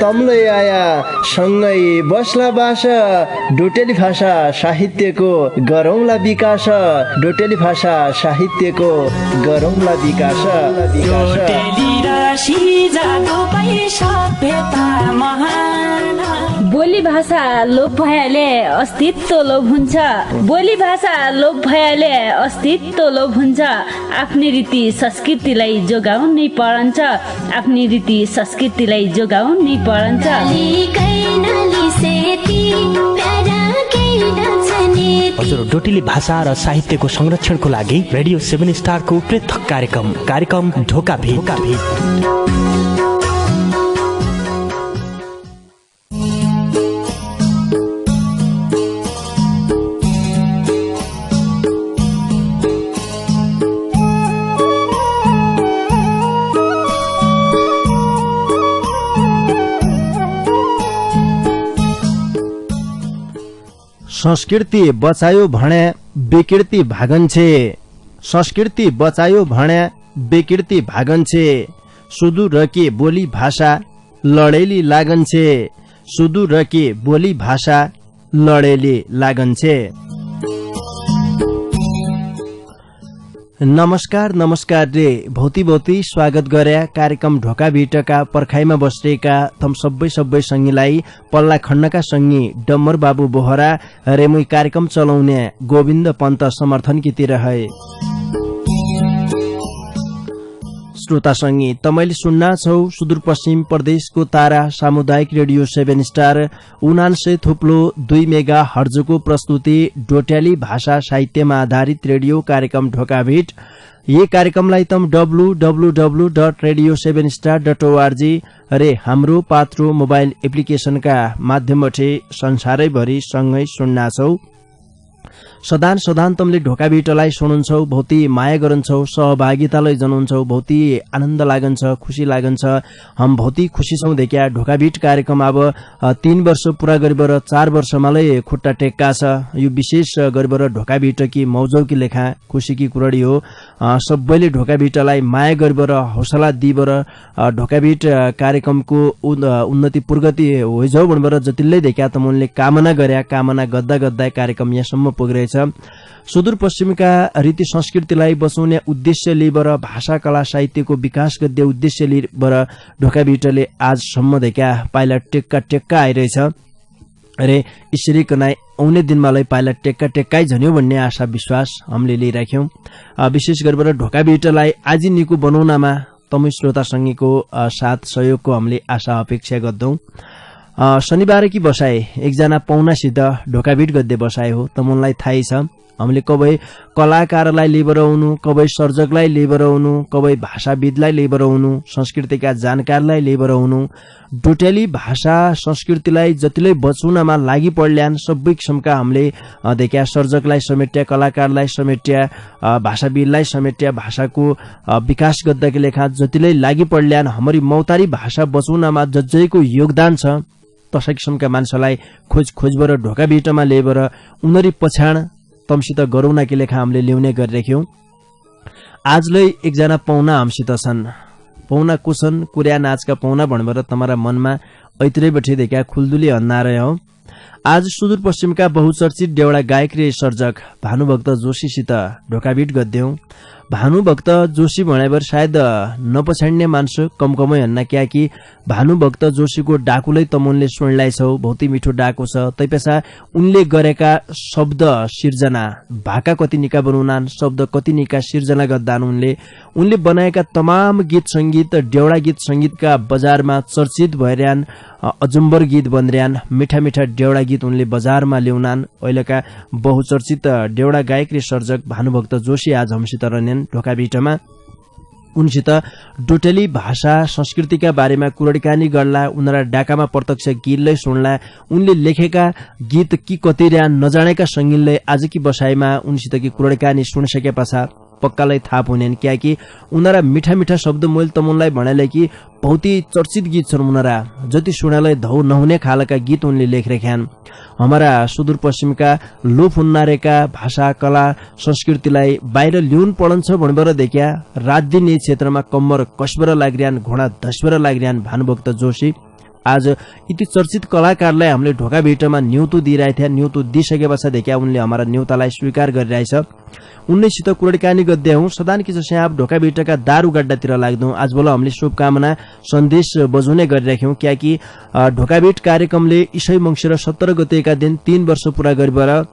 तम्लै आया सँगै बस्ला बास डोटेली भाषा साहित्यको गरौँला विकास डोटेली भाषा साहित्यको गरौँला विकास बोली भाषा लोप भएले अस्तित्व लोप हुन्छ बोली भाषा लोप भएले अस्तित्व लोप हुन्छ आफ्नै रीति संस्कृतिलाई जोगाउनै पर्छ आफ्नै रीति संस्कृतिलाई जोगाउनै पर्छ हजुर डोटेली भाषा र साहित्यको संरक्षणको लागि रेडियो 7 स्टारको पृथक कार्यक्रम ढोका भेट संस्कृति बचायो भने विकृति भागन्छे संस्कृति बचायो भने विकृति भागन्छे सुदूर रके बोली भाषा लडेली लागन्छे सुदूर रके बोली भाषा लडेली लागन्छे। नमस्कार रे भौती स्वागत गरे कार्यक्रम ढोका भिटका पर्खाइमा बसेका तम सबै संगीलाई पल्ला खण्डका संगी डम्बर बाबु बोहरा रेमुई कार्यक्रम चलाउने गोविन्द पन्त समर्थन की रहे। श्रोता संगी तपाईले सुन्ना छौ सुदूरपश्चिम प्रदेशको तारा सामुदायिक रेडियो 7 स्टार 89.2 मेगा हर्जको प्रस्तुति डोटेली भाषा साहित्यमा आधारित रेडियो कार्यक्रम ढोका भेट। यी कार्यक्रमलाई तम www.radio7star.org रे हाम्रो पात्रो मोबाइल एप्लिकेशनका माध्यमबाट संसारैभरि सँगै सुन्ना छौ। सदान तमले ढोका भिटलाई सुनुन्छौ भौती माया गरन्छौ सहभागितालाई जनाउँछौ भौती आनन्द लागन्छ खुशी लागन्छ हम भौती खुशी छौं देखिया ढोका भिट कार्यक्रम अब 3 वर्ष पूरा गरेर 4 वर्षमालै खुट्टा टेक्का छ। यो विशेष गरेर ढोका भिट कि मौजौ कि लेखा खुशी की कुरडी हो। सबैले ढोका भिटलाई माया गरेर हौसला दिएर ढोका भिट कार्यक्रमको उन्नति प्रगति होइजाउ भनेर जतिले देखिया तमले कामना गर्या कामना गद्दा कार्यक्रम यहाँसम्म पुगेछ। सुदूरपश्चिमका रीति संस्कृतिलाई बचाउने उद्देश्य लिएर भाषा कला साहित्यको विकास गर्दै उद्देश्य लिएर ढोका भिटले आजसम्म देखा पाइला टेक्का आइरहेछ। अरे यसरी कनाइ आउने दिनमालाई पाइला टेक्कै झन्यो भन्ने आशा विश्वास हामीले लिइराख्यौं। विशेष गरेर ढोका भिटलाई आज निको बनाउनमा तमै श्रोता संगीको साथ सहयोगको हामीले आशा अपेक्षा गर्दौं। शनिबार की बसाए एकजना पाहुनासित ढोका भिट गद्दै बसाए हो तमलाई थाहै छ। हामीले कबै कलाकारलाई लिएर आउनु कबै सर्जकलाई लिएर आउनु कबै भाषाविदलाई लिएर आउनु संस्कृतिका जानकारलाई लिएर आउनु डोटेली भाषा संस्कृतिलाई जतिले बचाउनमा लागि पर्ल्यान सबै किसिमका हामीले देखा सर्जकलाई समेट्या कलाकारलाई समेट्या भाषाविदलाई समेट्या भाषाको विकास गर्दाको लेखा जतिले लागि पर्ल्यान हाम्रो मौतारी भाषा बचाउनमा जज्जैको योगदान छ तसै किसिमका मान्छेलाई खोजबाट ढोका भिटमा लिएर उनीहरु पछाड तमसित गरौनाकी लेखा हामीले ल्याउने गरिराख्यौं। आजलै एकजना पाहुना हामीसित छन्। पाहुना को छन् कुर्या नाचका पाहुना भनेर तमारा मनमा ऐतरै बैठे देखा खुलदुली हन्ना रहे हो। आज सुदूरपश्चिमका बहुचर्चित देउडा गायक र सर्जक भानुभक्त जोशीसित ढोका भिट गद्यौं। भानुभक्त जोशी भनेबर सायद नपछाड्ने मान्छे कमकमै हन्ना क्या कि भानुभक्त जोशीको डाकुलै तमुनले सुनलाई छौ बहुतै मिठो डाको छ। तैपेसा उनले गरेका शब्द सिर्जना भाका कति निका बनाउनान शब्द कति निका सिर्जना गर्दान उनले बनाएका तमाम गीत संगीत देउडा गीत संगीतका बजारमा चर्चित भइरहन अजम्बर गीत बन्दिरहन मिठा मिठा देउडा गीत उनले बजारमा ल्याउनान। अहिलेका बहुचर्चित देउडा गायक र सर्जक भानुभक्त जोशी आज हमसित रहनेन ढोका भिटमा। उनसित डोटेली भाषा संस्कृतिका बारेमा कुराकानी गर्ला उनरा डाकामा प्रत्यक्ष गीतलाई सुन्ला उनले लेखेका गीत कि कतिर्या नजानेका संगीतले आजकी बसाइमा उनसित कि कुराकानी सुनिसके पश्चात पक्कालाई थाहा हुनेन क्याकि उनरा मिठा मिठा शब्द मैले तमुनलाई भनेले कि बहुतै चर्चित गीत छन् उनरा जति सुनालाई धौ नहुने खालका गीत उनले लेखरेख्यान। हमारा सुदूरपश्चिमका लोप हुन्नारेका भाषा कला संस्कृतिलाई बाहिर ल्याउन पडन्छ भनेर देखिया रात दिन यी क्षेत्रमा कम्मर कसबर लाग्रियान घोडा धसबर लाग्रियान भानुभक्त जोशी आज यति चर्चित कलाकारलाई हामीले ढोका भिटमा न्युतो दिइरहेका थिए। न्युतो दिइसके पछादेखि उनले हाम्रा न्युतालाई स्वीकार गरिरहेछ। उनैसित कुराकानी गर्दै हौँ। सदान किशोर स्याप ढोका भिटका दारू गड्डातिर लाग्दौँ। आज बोल हामीले शुभकामना सन्देश बजाउने गरिराख्यौँ, कियाकि ढोका भिट कार्यक्रमले इसाई मङ्सिर 17 गतेका दिन 3 वर्ष पूरा गरेर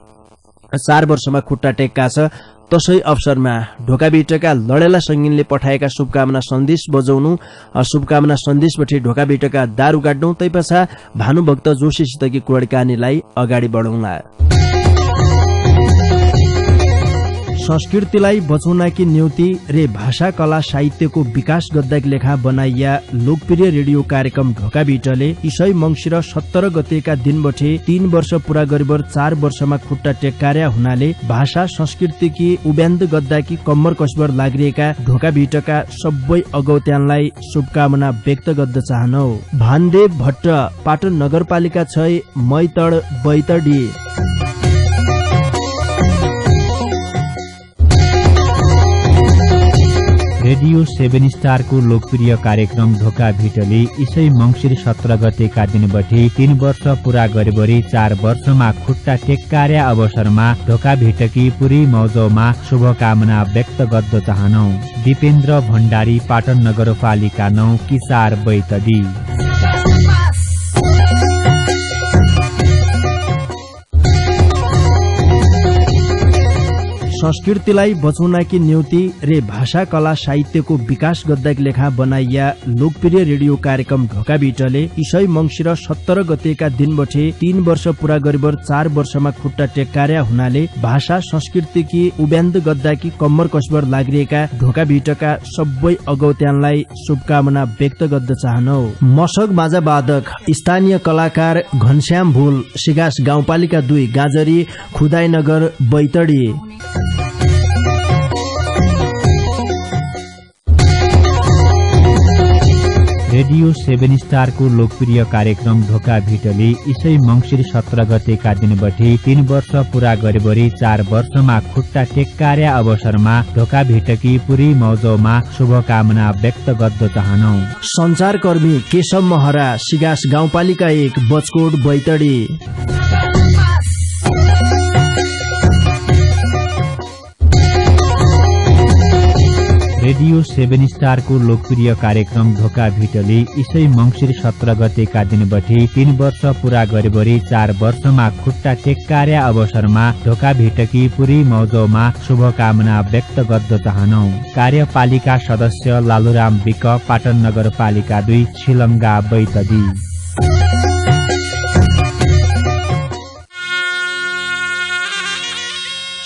4 वर्षमा खुट्टा टेक्का छ। तसै अवसरमा ढोका भिटका लडेला सङ्गीनले पठाएका शुभकामना सन्देश बजाउनु, शुभकामना सन्देशपछि ढोका भिटका दारू गाड्नु, तैपछा भानुभक्त जोशीसितकी कुराकानीलाई अगाडि बढाउला। संस्कृतिलाई बचाउनकी नियुति रे भाषा कला साहित्यको विकास गर्दै लेखा बनाइया लोकप्रिय रेडियो कार्यक्रम ढोका भिटले इसाई मङ्सिर 17 गतेका दिनबटे 3 वर्ष पूरा गरेर 4 वर्षमा खुट्टा टेक्कार्या हुनाले भाषा संस्कृतिकी उब्यान्द गद्दाकी कम्मर कसबर लाग्रिएका ढोका भिटका सबै अगौत्यानलाई शुभकामना व्यक्त गर्न चाहनौ। भानदेव भट्ट, पाटन नगरपालिका 6, मैतड बैतडी। रेडियो 7 स्टारको लोकप्रिय कार्यक्रम ढोका भिटले इसाई मङ्सिर 17 गतेका दिनबटे 3 वर्ष पूरा गरेबरी 4 वर्षमा खुट्टा टेक्कार्या अवसरमा ढोका भिटकी पुरी मौजौमा शुभकामना व्यक्त गर्न चाहनौ। दिपेन्द्र भण्डारी, पाटन नगरपालिका 9, किसार बैतडी। संस्कृतिलाई बचाउनकी नियुति रे भाषा कला साहित्यको विकास गर्दै लेखा बनाइया लोकप्रिय रेडियो कार्यक्रम ढोका भिटले इसाई मङ्सिर 17 गतेका दिनबटे 3 वर्ष पूरा गरेर 4 वर्षमा खुट्टा टेक्कार्या हुनाले भाषा संस्कृतिकी उब्यान्द गद्दाकी कम्मर कसबर लाग्रिएका ढोका भिटका सबै अगौत्यानलाई शुभकामना व्यक्त गर्न चाहनौ। मसक बाजा वादक स्थानीय कलाकार घनश्याम भुल, सिगास गाउँपालिका 2, गाजरी, खुदाईनगर, बैतडी। रेडियो 7 स्टारको लोकप्रिय कार्यक्रम ढोका भिटले इसाई मङ्सिर 17 गतेका दिनबटे 3 वर्ष पूरा गरेबरी 4 वर्षमा खुट्टा टेक्कार्या अवसरमा ढोका भिटकी पुरी मौजौमा शुभकामना व्यक्त गर्न चाहनौ। सञ्चारकर्मी केशव महरा, सिगास गाउँपालिका 1, बचकोट, बैतडी। रेडियो 7 स्टारको लोकप्रिय कार्यक्रम ढोका भिटले इसाई मङ्सिर 17 गतेका दिनबटे 3 वर्ष पूरा गरेबरी 4 वर्षमा खुट्टा टेक्कार्या अवसरमा ढोका भिटकी पुरी मौजौमा शुभकामना व्यक्त गर्न चाहनौ। कार्यपालिका सदस्य लालुराम विक, पाटन नगरपालिका 2, छिलङ्गा, बैतडी।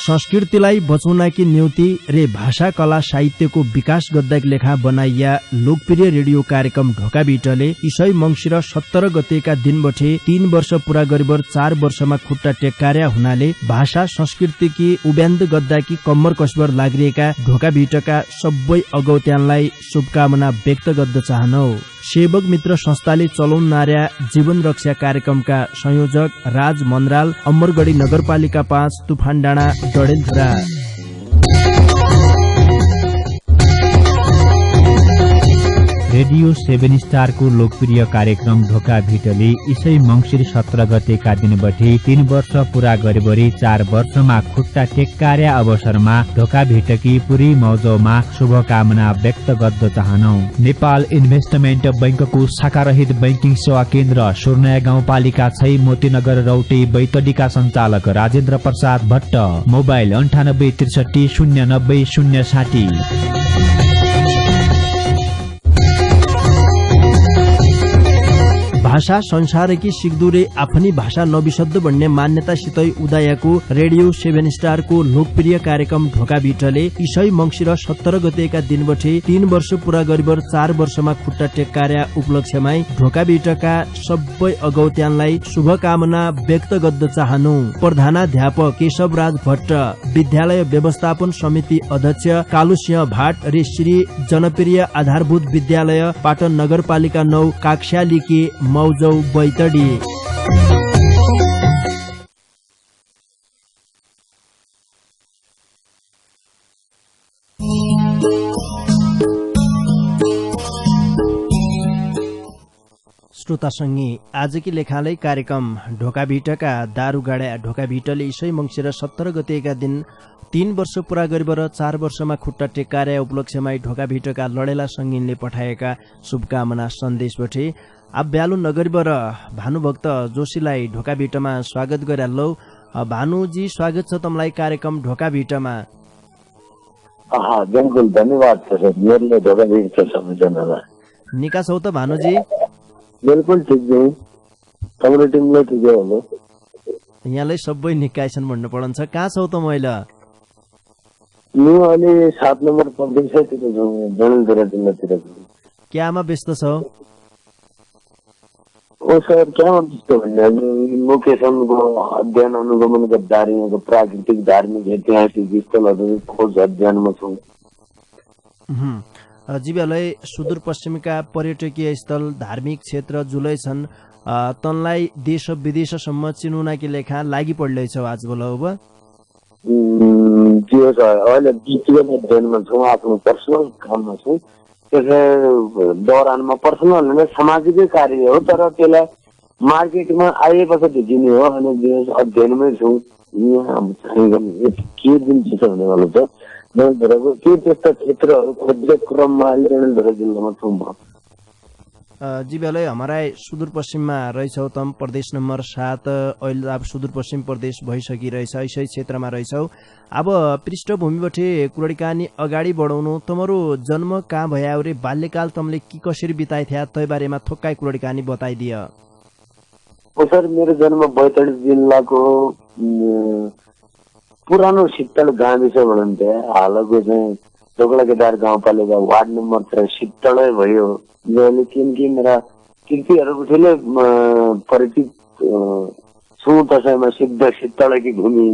संस्कृतिलाई बचाउनकी नियुति रे भाषा कला साहित्यको विकास गर्दै लेखा बनाइया लोकप्रिय रेडियो कार्यक्रम ढोका भिटले इसाई मङ्सिर 17 गतेका दिनबटे 3 वर्ष पूरा गरेर 4 वर्षमा खुट्टा टेक्कार्या हुनाले भाषा संस्कृतिकी उब्यान्द गद्दाकी कम्मर कसबर लाग्रिएका ढोका भिटका सबै अगौत्यानलाई शुभकामना व्यक्त गर्न चाहनौ। सेवक मित्र संस्थाले चलाउन नार्या जीवन रक्षा कार्यक्रमका संयोजक राज मन्द्राल, अमरगढी नगरपालिका 5, तुफान डाँडा, डडेलधुरा। रेडियो 7 स्टारको लोकप्रिय कार्यक्रम ढोका भिटले इसाई मङ्सिर 17 गतेका दिनबटे 3 वर्ष पूरा गरेबरी 4 वर्षमा खुट्टा टेक्कार्या अवसरमा ढोका भिटकी पुरी मौजौमा शुभकामना व्यक्त गर्न चाहनौ। नेपाल इन्भेस्टमेन्ट बैंकको शाखारहित बैंकिङ सेवा केन्द्र सुर्नया गाउँपालिका 6, मोतीनगर, रौटे, बैतडीका सञ्चालक राजेन्द्र प्रसाद भट्ट। मोबाइल 98 63 090 060। भाषा संसारकी सिक्दुरे आफ्नी भाषा नबिसद्द भन्ने मान्यतासितै उदायको रेडियो 7 स्टारको लोकप्रिय कार्यक्रम ढोका भिटले इसाई मङ्सिर 17 गतेका दिनबटे 3 वर्ष पूरा गरेर 4 वर्षमा खुट्टा टेक्कार्या उपलक्ष्यमा ढोका भिटका सबै अगौत्यानलाई शुभकामना व्यक्त गर्न चाहनु। प्रधानाध्यापक केशवराज भट्ट, विद्यालय व्यवस्थापन समिति अध्यक्ष कालुसिंह भाट रे श्री जनप्रिय आधारभूत विद्यालय, पाटन नगरपालिका 9, काक्स्यालिकी, मौजौ, बैतडी। श्रोतासँगै आजकी लेखालै कार्यक्रम ढोकाभिटका दारूगाडा ढोकाभिटले इसै मङ्सिर 17 गतेका दिन 3 वर्ष पूरा गरेर 4 वर्षमा खुट्टा टेक्कार्या उपलक्ष्यमा ढोकाभिटका लडेला सङ्गीनले पठाएका शुभकामना सन्देशबाटै आब्यालु नगरीबर भानुभक्त जोशीलाई ढोकाभिटमा स्वागत गरालौ। भानुजी स्वागत छ तमलाई कार्यक्रम ढोकाभिटमा। बिल्कुल धन्यवाद सर, मेरे ढोकाभिट छ सबैजनालाई। निका छौ त भानुजी? बिल्कुल ठिक छु, तपाईँको टिमले ठिकै हो? यहाँलाई सबै निकाय छन् भन्नु पर्छ। कहाँ छौ त मैले? म अहिले 7 नम्बर प्रदेशतिर छु, जनलधुरा जिल्लातिर छु। क्यामा व्यस्त छौ? ओ सर क्यामा व्यस्त भन्ने लोकेसनको अध्ययन अनुगमन गर्दा यहाँको प्राकृतिक धार्मिक ऐतिहासिक स्थलहरू खोज अध्ययनमा छौँ। जीवलाई सुदूरपश्चिमका पर्यटकीय स्थल धार्मिक क्षेत्र जुलै छन्, तनलाई देश विदेशसम्म चिनुनाकी लेखा लागि पढ्दैछौ आजभोल अब? त्यो छ, अहिले व्यक्तिगत अध्ययनमा छौँ, आफ्नो पर्सनल काममा छौँ। त्यसै दौरानमा पर्सनल होइन सामाजिकै कार्य हो, तर त्यसलाई मार्केटमा आएपछि देखिने हो। अनि अध्ययनमै छौँ। यहाँ के दिन चिसो हुनेवालो छ जनलधुराको के त्यस्ता क्षेत्रहरू खोज्ने क्रममा अहिले जनलधुरा जिल्लामा छौँ म। जीवलाई हमारा सुदूरपश्चिममा रहेछौ तम प्रदेश नम्बर 7, अहिले अब सुदूरपश्चिम प्रदेश भइसकिरहेछ, यसै क्षेत्रमा रहेछौ। अब पृष्ठभूमिबाट कुराकानी अगाडि बढाउनु, तमरो जन्म कहाँ भयो रे, बाल्यकाल तमले के कसरी बिताइ थिया तै बारेमा थोक्काइ कुराकानी बताइदिए। सर मेरो जन्म बैतडी जिल्लाको पुरानो शीतल गाविस भन्नुहुन्थ्यो, हालको चाहिँ ढोकला केदार गाउँपालिका वार्ड नम्बर 3 शीतलै भयो। जहिले किनकि मेरा कृतिहरूको ठुलै परिचित छु। दसैँमा सिद्ध शीतलकी भूमि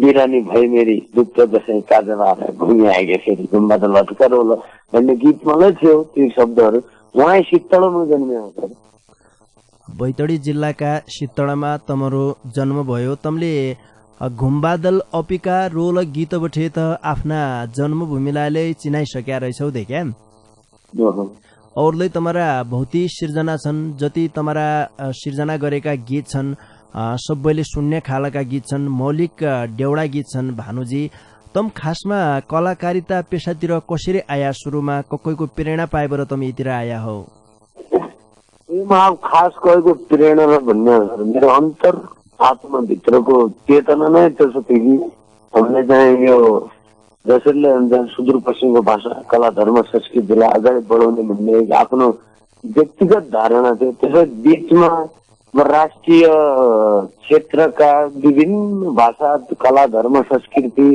बिरानी भई मेरी दुःख दसैँ काजबार भूमि आएका फेरि गुम्बा त लटकर होला भन्ने गीत मलाई थियो। ती शब्दहरू उहाँ शीतलमा जन्मिएको। बैतडी जिल्लाका शीतलमा तमरो जन्म भयो। तमले घुम्बादल अपिका रोल गीत बठे त आफ्ना जन्मभूमिलाई चिनाइसक्या रहेछौ देख्या। औरले तमरा भौतिक सिर्जना छन्, जति तमरा सिर्जना गरेका गीत छन् सबैले सुन्ने खालका गीत छन्, मौलिक डेउडा गीत छन्। भानुजी तम खासमा कलाकारिता पेसातिर कसरी आया? सुरुमा कसैको प्रेरणा पाएबाट तम यतिर आया हो? खास कसैको प्रेरणा भन्ने मेरो अन्तर आत्माभित्रको चेतना नै त्यसो थियो कि हामीले चाहिँ यो जसरी हुन्छ सुदूरपश्चिमको भाषा कला धर्म संस्कृतिलाई अगाडि बढाउने भन्ने आफ्नो व्यक्तिगत धारणा थियो। त्यसै बिचमा राष्ट्रिय क्षेत्रका विभिन्न भाषा कला धर्म संस्कृति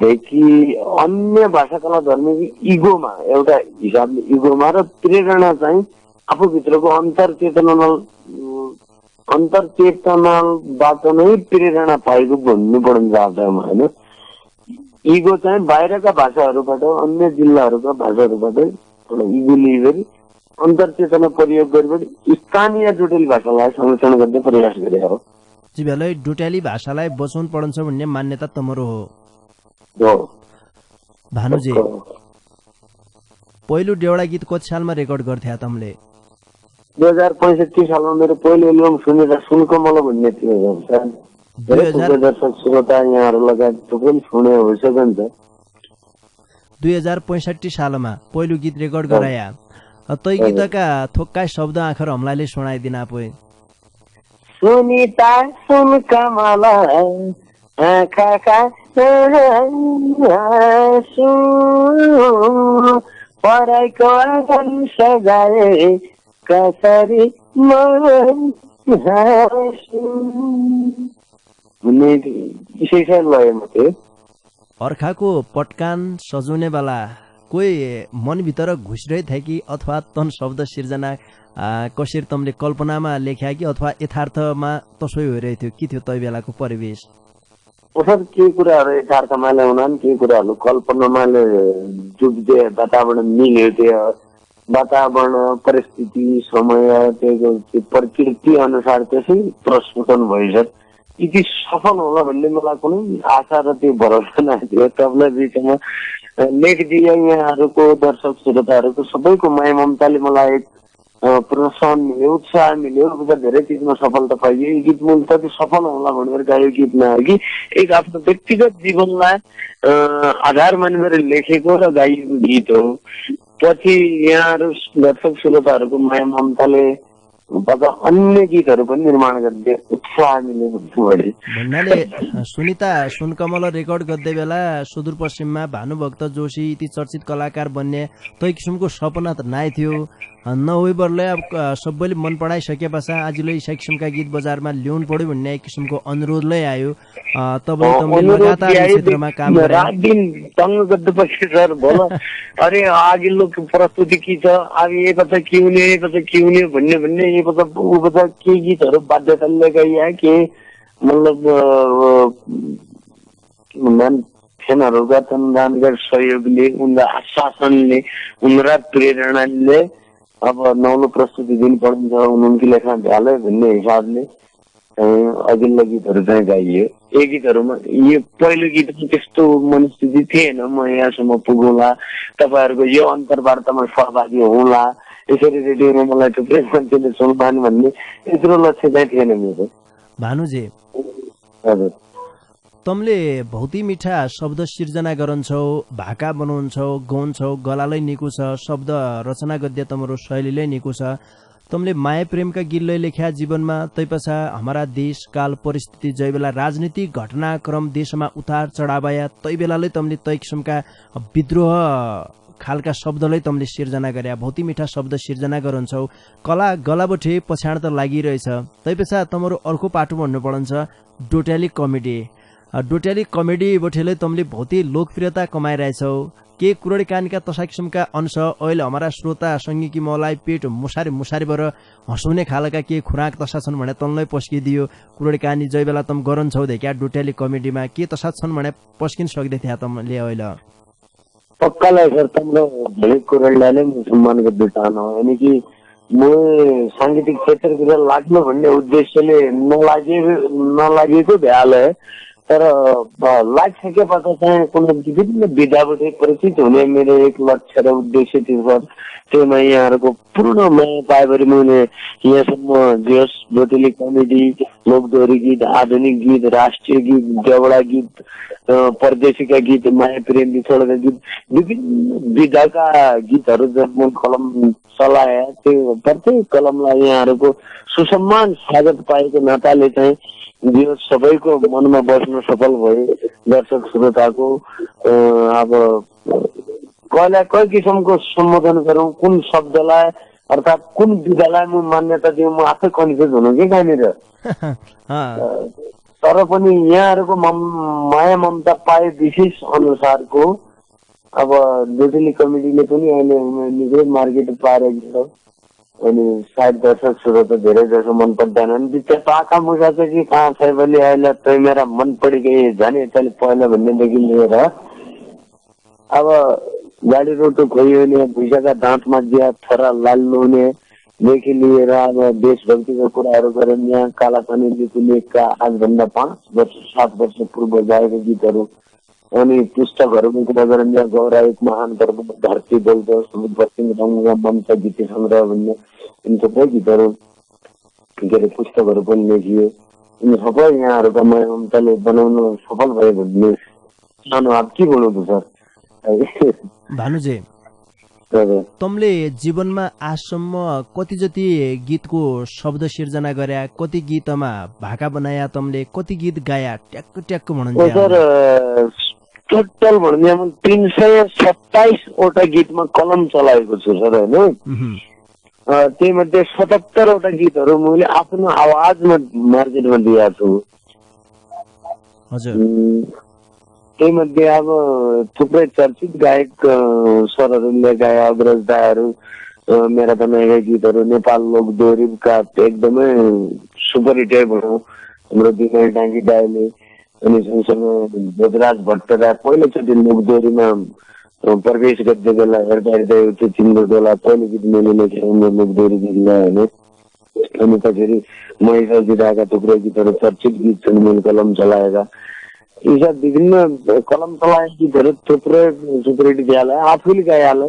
ढेकी अन्य भाषा कला धर्म इगोमा एउटा हिसाबले इगोमा र प्रेरणा चाहिँ आफूभित्रको अन्तरचेतनाबाट नै प्रेरणा पाएको भन्नु पर्ने जाँदामा होइन। इगो चाहिँ बाहिरका भाषाहरूबाट अन्य जिल्लाहरूका भाषाहरूबाट एउटा इगो लिएर अन्तरचेतना प्रयोग गरेर स्थानीय डोटेली भाषालाई संरक्षण गर्ने प्रयास गरे हो। जीवलाई डोटेली भाषालाई बचाउनु पर्छ भन्ने मान्यता तमरो हो। भानुजी पहिलो डेउडा गीत कति सालमा रेकर्ड गर्थ्या तमले? 2065 सालमा मेरो पहिलो एल्बम सुनेर सुनकमल भन्ने थियो। दर्शक श्रोता यहाँहरू लगायत थुप्रै सुने भइसक्यो। 2065 सालमा पहिलो गीत रेकर्ड गराया। तै गीतका थोक्का शब्द आखर हमलाले सुनाइदिन आफै। सुनिता सुनकमल आँखा पराइको आँगन सजाए कसरी अर्खाको पटकान सजाउने बेला कोही मनभित्र घुसिरहे थियो कि अथवा तन शब्द सिर्जना कसरी तमले कल्पनामा लेख्या कि अथवा यथार्थमा तसै भइरहेको थियो? के थियो तै बेलाको परिवेश? सर के कुराहरू यथार्थमा ल्याउन, के कुराहरू कल्पनामा जुट्थे, वातावरण मिल्यो, त्यो वातावरण परिस्थिति समय त्यो प्रकृति अनुसार त्यसै प्रस्फुटन भइसक्यो। यदि सफल होला भन्ने मलाई कुनै आशा र त्यो भरोसा नै थियो। तपाईँलाई बिचमा लेखिदिए यहाँहरूको दर्शक श्रोताहरूको सबैको माया ममताले मलाई प्रोत्साहन मिल्यो, उत्साह मिल्यो, धेरै चिजमा सफलता पाइयो। यो गीत मूल त सफल होला भनेर गायो गीत नआयो कि एक आफ्नो व्यक्तिगत जीवनलाई आधार मानेर लेखेको र गाइएको गीत हो। पछि यहाँहरू दर्शक श्रोताहरूको माया ममताले अन्य गीतहरू पनि निर्माण गरिदिए, उत्साह मिल्यो भन्नाले सुनिता सुनकमल रेकर्ड गर्दै बेला सुदूरपश्चिममा भानुभक्त जोशी यति चर्चित कलाकार बन्ने तै किसिमको सपना त नाइ थियो नहोइबरले अब सबैले मन पराइसके पछा आजले यी किसिमका गीत बजारमा ल्याउनु पर्यो भन्ने एक किसिमको अनुरोधले आयो। तपाईले लगातार क्षेत्रमा काम गरे, रात दिन तंग गर्दैपछि सर बोल अरे अघिल्लो प्रस्तुति के छ, अब ये पता के हुने भन्ने ये पता के गीतहरू बाध्यताले गाइया के मतलब फ्यानहरूका तनदानका सहयोगले उनका आश्वासनले उनका प्रेरणाले अब नौलो प्रस्तुति दिन पर्छ उनकी लेखा भ्याले भन्ने हिसाबले अघिल्लो गीतहरू चाहिँ गाइयो। यी गीतहरूमा यो पहिलो गीतमा त्यस्तो मनस्थिति थिएन म यहाँसम्म पुगौँला, तपाईँहरूको यो अन्तर्वार्तामा सहभागी हुँला, यसरी रेडियोमा मलाई थुप्रै मान्छेले सुन्लान् भन्ने यत्रो लक्ष्य चाहिँ थिएन मेरो। भानुजी हजुर, तमले भौती मिठा शब्द सिर्जना गरन्छौ, भाका बनाउँछौ, गाउँछौ, गलालै निको छ, शब्द रचना गद्य तमरो शैलीलै निको छ। तमले माया प्रेमका गीतले लेख्या जीवनमा तैपछा हमारा देश काल परिस्थिति जय बेला राजनीतिक घटनाक्रम देशमा उतार चढावया तै बेलाले तमले तै किसिमका विद्रोह खालका शब्दलाई तमले सिर्जना गरे, भौती मिठा शब्द सिर्जना गरन्छौ, कला गलाबठे पछाड त लागिरहेछ। तैपछा तमरो अर्को पाटो भन्नु पर्छ डोट्याली कमेडी। डोट्याली कमेडी बठेले तमले भौती लोकप्रियता कमाइरहेछौ। के कुरडी कानीका तसा किसिमका अंश अहिले हमारा श्रोता संगीकी मलाई पेट मुसारीबाट हँसाउने खालका के खुराक तसा छन् भने तनलाई पस्किदियो। कुरडी कानी जय बेला तम गरन्छौ क्या डोट्याली कमेडीमा के तसा छन् भने पस्किन सक्दै थिया तमले अहिले पक्कालाई सर तमरो भेट कुरडीलाई म सम्मान गर्दै चाहन्छु। यानी कि म सांगीतिक क्षेत्रतिर लाग्नु भन्ने उद्देश्यले नलागेको भ्याले तर लागिसकेपछि चाहिँ कुनै विभिन्न विधाबाट परिचित हुने मेरो एक लक्ष्य र उद्देश्य थियो। त्यसमा यहाँहरूको पूर्ण माया पाएभरि मैले यहाँसम्म जस डोटेली कमेडी, लोकदोहोरी गीत, आधुनिक गीत, राष्ट्रिय गीत, देवडा गीत, परदेशीका गीत, माया प्रेम बिछोडका गीत, विभिन्न विधाका गीतहरू जब म कलम चलाए त्यो प्रत्येक कलमलाई यहाँहरूको सुसम्मान स्वागत पाएको नाताले चाहिँ जो सबैको मनमा बस्न सफल भए। दर्शक श्रोताको अब कहिलेलाई कही किसिमको सम्बोधन गरौँ, कुन शब्दलाई अर्थात् कुन विधालाई म मान्यता दिउँ म आफै कन्फ्युज हुनु कि कहाँनिर। तर पनि यहाँहरूको माया ममता पाए विशेष अनुसारको अब डोटेली कमेडीले पनि अहिले निकै मार्केट पारेको छ। अनि सायद दर्शक श्रोता धेरै जसो मन पर्दैनन्। त्यो आँखा मुसा चाहिँ कि कहाँ छ भने अहिले तै मेरा मन पड़ी गए जाने यसले पहिला भन्नेदेखि लिएर अब गाडी रोटो खोइयो भने भुइँका दाँतमा दिया थरा लाल्नुदेखि लिएर अब देशभक्तिको कुराहरू गरेर यहाँ कालापानी लिपुलेखका आजभन्दा 5-7 वर्ष पूर्व गाएको गीतहरू अनि पुस्तकहरूको कुरा गरेर यहाँ गौरा एक महान पर्व धरती बोल्दो पश्चिम रङ्गमा ममता गीत सङ्ग्रह भन्ने यिन थुप्रै गीतहरू के अरे पुस्तकहरू पनि लेखियो। यिनी सबै यहाँहरूका माया ममताले बनाउन सफल भयो भन्ने सानो अब के बनाउँछु सर। भानुजी तमले जीवनमा आजसम्म कति जति गीतको शब्द सिर्जना गरे, कति गीतमा भाका बनाया, तमले कति गीत गाया ट्याक्क भन्नुहुन्छ सर? टोटल भन्ने 327 वटा गीतमा कलम चलाएको छु सर होइन। त्यही मध्ये 77 वटा गीतहरू मैले आफ्नो आवाजमा मार्केटमा दिएको छु। त्यही मध्ये अब थुप्रै चर्चित गायक सरहरूले गाए, अग्रज दाहरू, मेरा बनाएका गीतहरू नेपाल लोकदोहोरीका एकदमै सुपर हिटै भनौँ हाम्रो विनय डाङ्गी दाइले। अनि सँगसँगै भोजराज भट्टराई पहिलोचोटि लोकदोहोरीमा प्रवेश गर्दै बेला हेर्दा त्यो चिम्रो डोला पहिलो गीत मैले लेखेर लोकदोहोरी गीतलाई होइन। अनि त्यसरी महेश जिराका थुप्रै गीतहरू चर्चित गीत छन् मैले कलम चलाएका। यी सब विभिन्न कलम चलाए गीतहरू थुप्रै सुपरहिट भइहाल्यो, आफूले गाइहाल्यो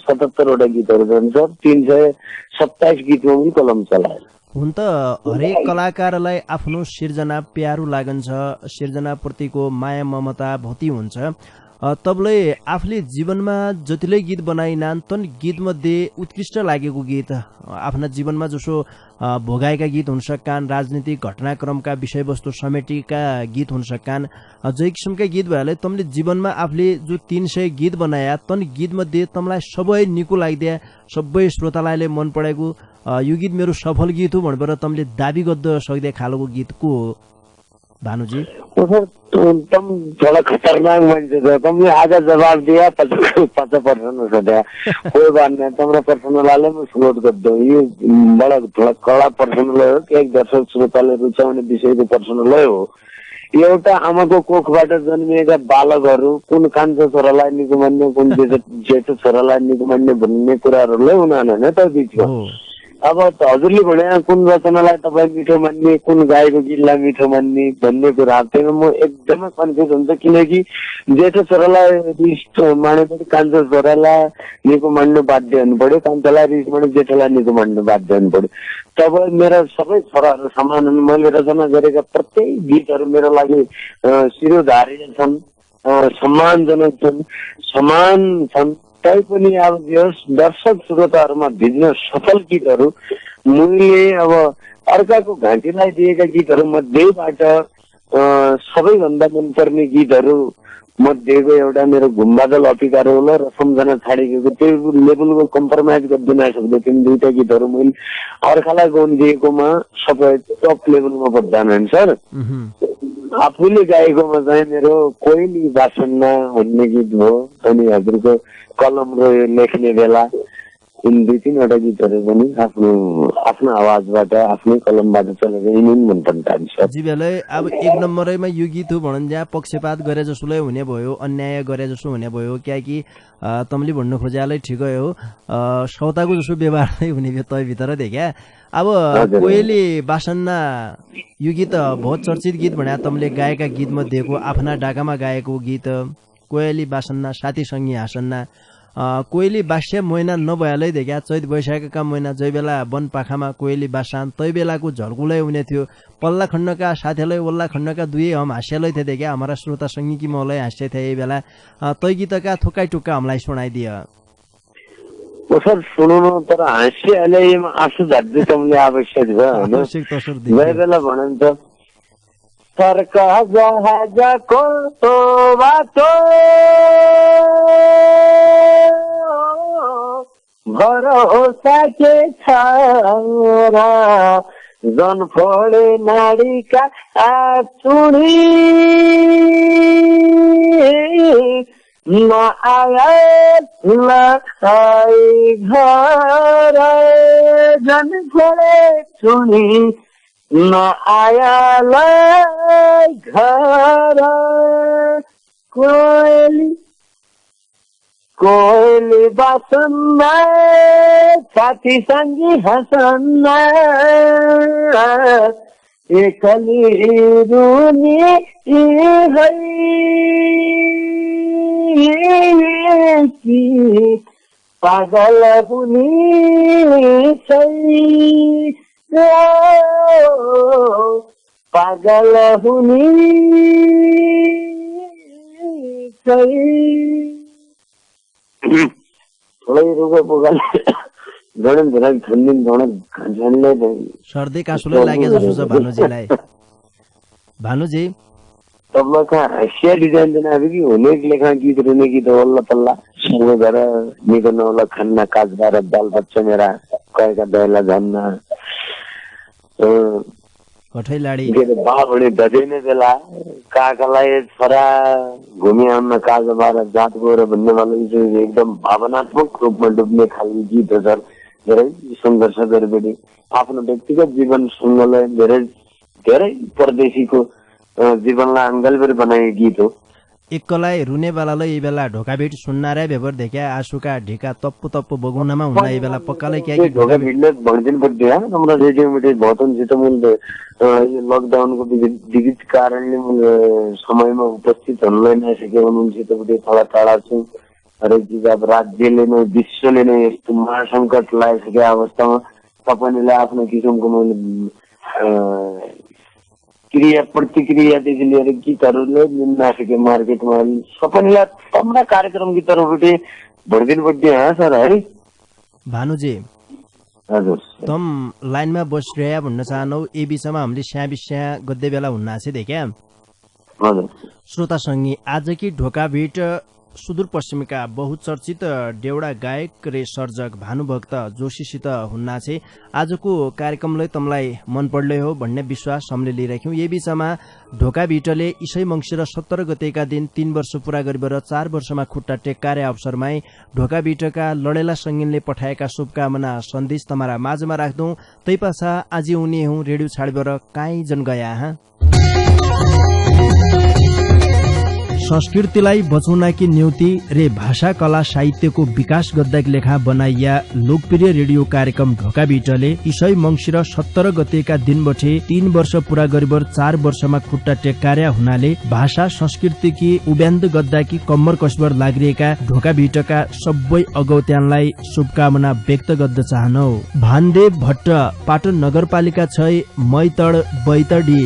77 वटा गीतहरू छन् सर, 327 गीतमा पनि कलम चलायो। हुन त हरेक कलाकारलाई आफ्नो सिर्जना प्यारो लागन्छ, सिर्जनाप्रतिको माया ममता भौती हुन्छ। तपाईँले आफूले जीवनमा जतिले गीत बनाइनान् तन गीतमध्ये उत्कृष्ट लागेको गीत आफ्ना जीवनमा जसो भोगाएका गीत हुन सक्छन्, राजनीतिक घटनाक्रमका विषयवस्तु समेटेका गीत हुन सक्छन्, जै किसिमका गीत भएले तमले जीवनमा आफूले जो 300 गीत बनाया तन गीतमध्ये तमलाई सबै निको लागिदिया, सबै श्रोतालाई मन परेको यो गीत मेरो सफल गीत हो भनेर तमले दाबी गर्द सक्दै खालको गीत को हो भानुजी? तुम थोड़ा खतरनाक मान्छे छ, तुमले आज जवाब दिया 50% सोध्या, कोई बात नहीं, तुम्हारा पर्सनल म फ्लोट गर्दो। यो बडा थोड़ा कडा पर्सनल हो, एक दर्शक श्रोताले रुचाउने विषयको पर्सनल हो। एउटा आमाको कोखबाट जन्मिएका बालकहरू कुन कान्छो छोरालाई निको मान्ने, कुन जेठो छोरालाई निको मान्ने भन्ने कुराहरूलाई उनीहरू होइन त बिचमा। अब हजुरले भने कुन रचनालाई तपाईँ मिठो मान्ने, कुन गाएको गीतलाई मिठो मान्ने भन्ने कुरा त्यही म एकदमै कन्फ्युज हुन्छ, किनकि जेठो छोरालाई रिस मानेपछि कान्छो छोरालाई निको मान्नु बाध्य हुनु पर्यो, कान्छोलाई रिस माने जेठोलाई निको मान्नु बाध्य हुनु पर्यो। तब मेरा सबै छोराहरू समान हुन्। मैले रचना गरेका प्रत्येक गीतहरू मेरो लागि शिरोधार्य छन्, सम्मानजनक छन्, समान छन्। तैपनि अब यस दर्शक श्रोताहरूमा भिज्न सफल गीतहरू मैले अब अर्काको घाँटीलाई दिएका गीतहरू मध्येबाट सबैभन्दा मनपर्ने गीतहरू मध्येको एउटा मेरो घुमबादल अपिकार होला र सम्झना छाडेको, त्यो लेभलको कम्प्रोमाइज गर्दिन सक्दै तिमी दुईटा गीतहरू मैले अर्कालाई गाउन दिएकोमा सबै टप लेभलमा बजान सर। आफूले गाएकोमा चाहिँ मेरो कोइली बासन्ना भन्ने गीत हो, अनि हजुरको कलम रोयो लेख्ने बेला, यिन 2-3वटा गीतहरू पनि आफ्नो आवाजबाट आफ्नै कलमबाट चलेको यिनी मनपर्छ सर। जी बेलै अब 1 नम्बरैमा यो गीत हो भनन् जहाँ पक्षपात गरे जसोलाई हुने भयो, अन्याय गरे जसो हुने भयो, कियाकि तमले भन्नु खोजेलाई ठिकै हो, सौताको जसो व्यवहार नै हुने भयो तै भित्र देखा। अब कोइली बासन्ना यो गीत बहुत चर्चित गीत भने तमले गाएका गीत मध्येको आफ्ना डाकामा गाएको गीत कोइली बासन्ना साथी सङ्गी हाँसन्ना। कोइली बास्या महिना नभएलै देखा चैत वैशाखका महिना जै बेला वन पाखामा कोइली बासान तै बेलाको झल्कुलै हुने थियो। पल्ला खण्डका साथीलाई वल्ला खण्डका दुई हम हाँस्यालै थिए देखा, हमारा श्रोता सङ्गी कि मलाई हाँस्या थिए यही बेला। तै गीतका थोकाइ टुक्का हामीलाई सुनाइदिए सर। सुनाउनु तर हाँस्याले आँसु झाड्दै तपाईँले आवश्यक छ होइन। जै बेला भनिन्छ तर्क जहाजको बाटो भरोसा के छ र जन फोडे नाडीका चुडी नआई घर जन फोडे चुडी नआयालाई घर कोइली बासन्ना साथी सङ्गी हँसन्ना एकली रुनी है कि पागल हुनी पागल हुनी थोड़ै रुगो पुगल झन् धेरै ठन्डिन झन्डै सर्दी काँसुले लागे जस्तो छ भानुजीलाई। भानुजी तपाईँका हाँस्या डिजाइन दिन अब कि हुने लेखा गीत रुने गीत वल्ल पल्ला सँग घर निको नौला खान्ना काजबार बाल बच्चा मेरा कहेका दहला झन्ना कठै लाडी बाबुले धजैने बेला काकालाई छोरा घुमी आउन काजबार जात गएर भन्ने वाला एकदम भावनात्मक रूपमा डुब्ने खालको गीत हो सर। धेरै सङ्घर्ष गरेपछि आफ्नो व्यक्तिगत जीवन सुन्नलाई धेरै परदेशीको जीवनलाई अङ्गलबेर बनाएको गीत हो। एकलाई रुने बेलालाई यही बेला ढोकाभिट सुन्नारै भेपर देख्या आँसुका ढिका तप्पु तप्पु बगुनामा हुँदा यही बेला पक्कालाई क्या कि ढोका भिडले भनिदिनु पर्थ्यो हाम्रो रेडियोमिटे भतनसित मैले यो लकडाउनको विविध कारणले मैले समयमा उपस्थित हुन नसके उनीसितपट्टि थोडा टाढा छु हरेक चिज अब राज्यले नै विश्वले नै यस्तो महासङ्कट लागिसकेको अवस्थामा तपाईँले आफ्नो किसिमको मैले क्रिया प्रतिक्रियादेखि लिएर गीतहरूले नसके मार्केटमा सबैलाई तम्रा कार्यक्रम गीतहरूपट्टि भनिदिनु पर्थ्यो सर है भानुजी हजुर तम लाइनमा बसिरह्या भन्न चाहनौ ए बिचमा हामीले स्या बिस्या गद्दे बेला हुन्न आसे देख्या हजुर श्रोता सङ्गी आज कि ढोकाभिट सुदूरपश्चिमका बहुचर्चित देउडा गायक रे सर्जक भानुभक्त जोशीसित हुन्ना छे आजको कार्यक्रमलाई तमलाई मन पड्ले हो भन्ने विश्वास हामीले लिइराख्यौं। यही बीचमा ढोकाभिटले इसै मङ्सिर 17 गतेका दिन 3 वर्ष पूरा गरेर 4 वर्षमा खुट्टा टेक्कारे अवसरमा ढोकाभिटका लडेला सङ्गीनले पठाएका शुभकामना सन्देश तमारा माझमा राख्दौं। तैपाछा आज उनी हूँ रेडियो छाडीबर काहीँ जन गया हाँ संस्कृतिलाई बचाउनकी निम्ति रे भाषा कला साहित्यको विकास गर्दै लेखा बनाइया लोकप्रिय रेडियो कार्यक्रम ढोकाभिटले इसै मङ्सिर 17 गतेका दिनबटे 3 वर्ष पूरा गरेर 4 वर्षमा खुट्टा टेक्कार्या हुनाले भाषा संस्कृतिकी उब्यान्द गद्दाकी कम्मर कसबर लाग्रिएका ढोकाभिटका सबै अगौत्यानलाई शुभकामना व्यक्त गर्न चाहनौ। भानदेव भट्ट पाटन नगरपालिका 6 मैतड बैतडी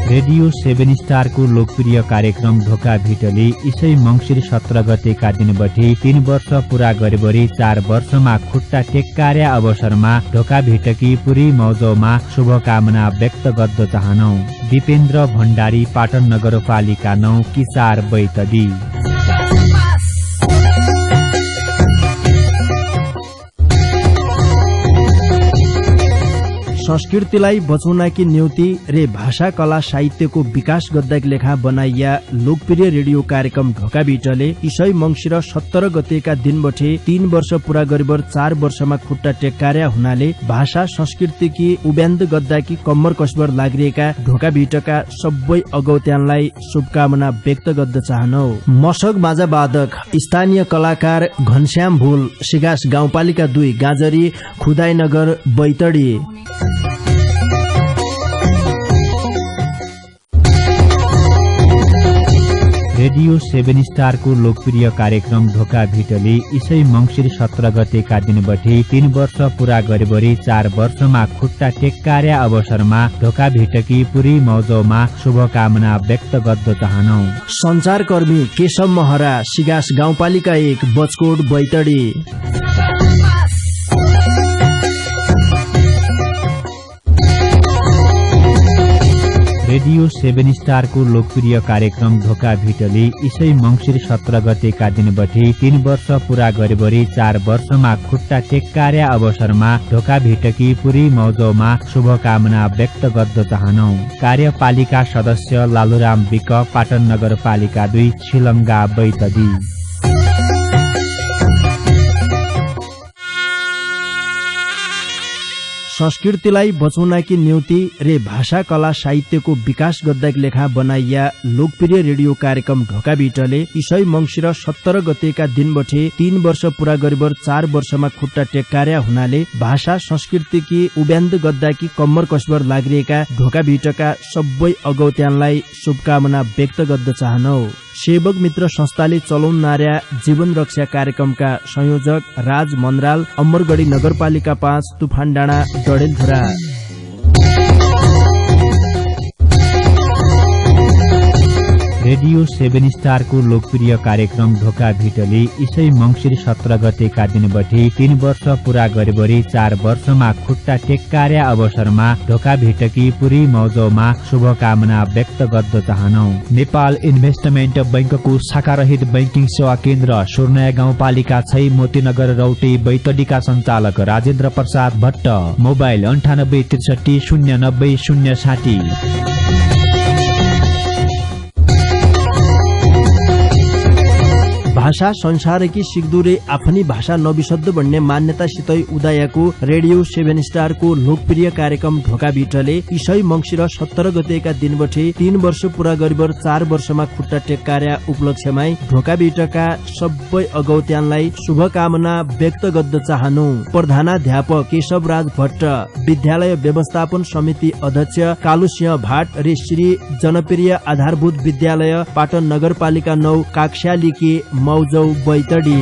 रेडियो 7 स्टारको लोकप्रिय कार्यक्रम ढोकाभिटले इसै मङ्सिर 17 गतेका दिनबटे 3 वर्ष पूरा गरेबरी 4 वर्षमा खुट्टा टेक्कार्या अवसरमा ढोकाभिटकी पुरी मौजौमा शुभकामना व्यक्त गर्न चाहनौ। दिपेन्द्र भण्डारी पाटन नगरपालिका 9 किसार बैतडी संस्कृतिलाई बचाउनकी निम्ति रे भाषा कला साहित्यको विकास गर्दै लेखा बनाइया लोकप्रिय रेडियो कार्यक्रम ढोकाभिटले इसै मङ्सिर 17 गतेका दिनबटे 3 वर्ष पूरा गरेर 4 वर्षमा खुट्टा टेक्कार्या हुनाले भाषा संस्कृतिकी उब्यान्द गद्दाकी कम्मर कसबर लाग्रिएका ढोकाभिटका सबै अगौत्यानलाई शुभकामना व्यक्त गर्न चाहनौ। मसक बाजा वादक स्थानीय कलाकार घनश्याम भुल सिगास गाउँपालिका 2 गाजरी खुदाईनगर बैतडी रेडियो 7 स्टारको लोकप्रिय कार्यक्रम ढोकाभिटले इसै मङ्सिर 17 गतेका दिनबटे 3 वर्ष पूरा गरेबरी 4 वर्षमा खुट्टा टेक्कार्या अवसरमा ढोकाभिटकी पुरी मौजौमा शुभकामना व्यक्त गर्न चाहनौ। सञ्चारकर्मी केशव महरा सिगास गाउँपालिका 1 बचकोट बैतडी रेडियो 7 स्टारको लोकप्रिय कार्यक्रम ढोकाभिटले इसै मङ्सिर 17 गतेका दिनबटे 3 वर्ष पूरा गरेबरी 4 वर्षमा खुट्टा टेक्कार्या अवसरमा ढोकाभिटकी पुरी मौजौमा शुभकामना व्यक्त गर्न चाहनौ। कार्यपालिका सदस्य लालुराम विक पाटन नगरपालिका 2 छिलङ्गा बैतडी संस्कृतिलाई बचाउनकी निम्ति रे भाषा कला साहित्यको विकास गर्दै लेखा बनाइया लोकप्रिय रेडियो कार्यक्रम ढोकाभिटले इसै मङ्सिर 17 गतेका दिनबटे 3 वर्ष पूरा गरेर 4 वर्षमा खुट्टा टेक्कार्या हुनाले भाषा संस्कृतिकी उब्यान्द गद्दाकी कम्मर कसबर लाग्रिएका ढोकाभिटका सबै अगौत्यानलाई शुभकामना व्यक्त गर्न चाहनौ। सेवक मित्र संस्थाले चलाउनार्या जीवन रक्षा कार्यक्रमका संयोजक राज मन्द्राल अमरगढी नगरपालिका 5 तुफान डाँडा डडेलधुरा रेडियो 7 स्टारको लोकप्रिय कार्यक्रम ढोकाभिटले इसै मङ्सिर 17 गतेका दिनबटे 3 वर्ष पूरा गरेबरी 4 वर्षमा खुट्टा टेक्कार्या अवसरमा ढोकाभिटकी पुरी मौजौमा शुभकामना व्यक्त गर्न चाहनौ। नेपाल इन्भेस्टमेन्ट बैंकको शाखारहित बैंकिङ सेवा केन्द्र सुर्नया गाउँपालिका 6 मोतीनगर रौटे बैतडीका सञ्चालक राजेन्द्र प्रसाद भट्ट मोबाइल 9863 090 060 भाषा संसारकी सिक्दुरे आफ्नी भाषा नबिसद्ध भन्ने मान्यतासितै उदायको रेडियो 7 स्टारको लोकप्रिय कार्यक्रम ढोका भिटले इसै मंसिर 17 गतेका दिनबटे 3 वर्ष पूरा गरिबर 4 वर्षमा खुट्टा टेक्कार्या उपलक्ष्यमा ढोका भिटका सबै अगौत्यानलाई शुभकामना व्यक्त गर्द चाहनु। प्रधानाध्यापक केशवराज भट्ट, विद्यालय व्यवस्थापन समिति अध्यक्ष कालुसिंह भाट र श्री जनप्रिय आधारभूत विद्यालय पाटन नगरपालिका 9 काक्स्यालिके मौजौ बैतडी।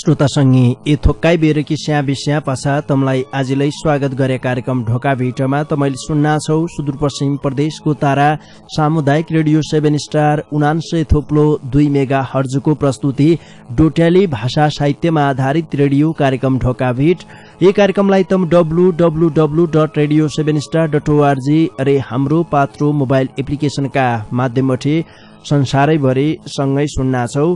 श्रोता संगी ए थोक्काई बेरकी स्या बिस्या पासा तमलाई आजलाई स्वागत गरे कार्यक्रम ढोका भिटमा तमैले सुन्ना छौ सुदूरपश्चिम प्रदेशको तारा सामुदायिक रेडियो 7 स्टार 99.2 मेगा हर्जको प्रस्तुति डोट्याली भाषा साहित्यमा आधारित रेडियो कार्यक्रम ढोका भिट। यी कार्यक्रमलाई तम www.radio7star.org रे हाम्रो पात्रो मोबाइल एप्लिकेशनका माध्यमबाट संसारैभरि सँगै सुन्ना छौ।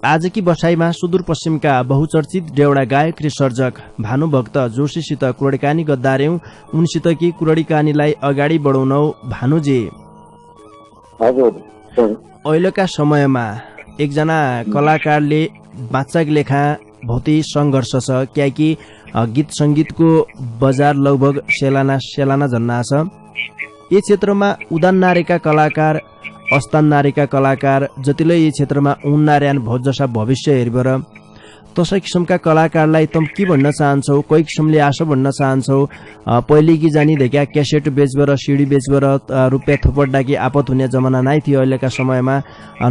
आजकी बसाईमा सुदूरपश्चिमका बहुचर्चित डेउडा गायक र सर्जक भानुभक्त जोशीसित कुरडीकानी गद्दार्यौं। उनसितकी कुरडीकानीलाई अगाडि बढाउनौ। भानुजी, हजुर अहिलेका समयमा एकजना कलाकारले बाँच्चाक लेखा बहुतै सङ्घर्ष छ, क्याकि गीत सङ्गीतको बजार लगभग सेलाना झन्ना छ। यी क्षेत्रमा उदान नारेका कलाकार, अस्तान नारेका कलाकार जतिले यी क्षेत्रमा उन्नार्यान भोज जसा भविष्य हेरबर तसै किसिमका कलाकारलाई तम के भन्न चाहन्छौ? कोही किसिमले आशा भन्न चाहन्छौ? पहिले कि जानी देखा क्यासेट बेचबर, सिडी बेचबर रुपियाँ थोपड्डाकी आपत हुने जमाना नै थियो। अहिलेका समयमा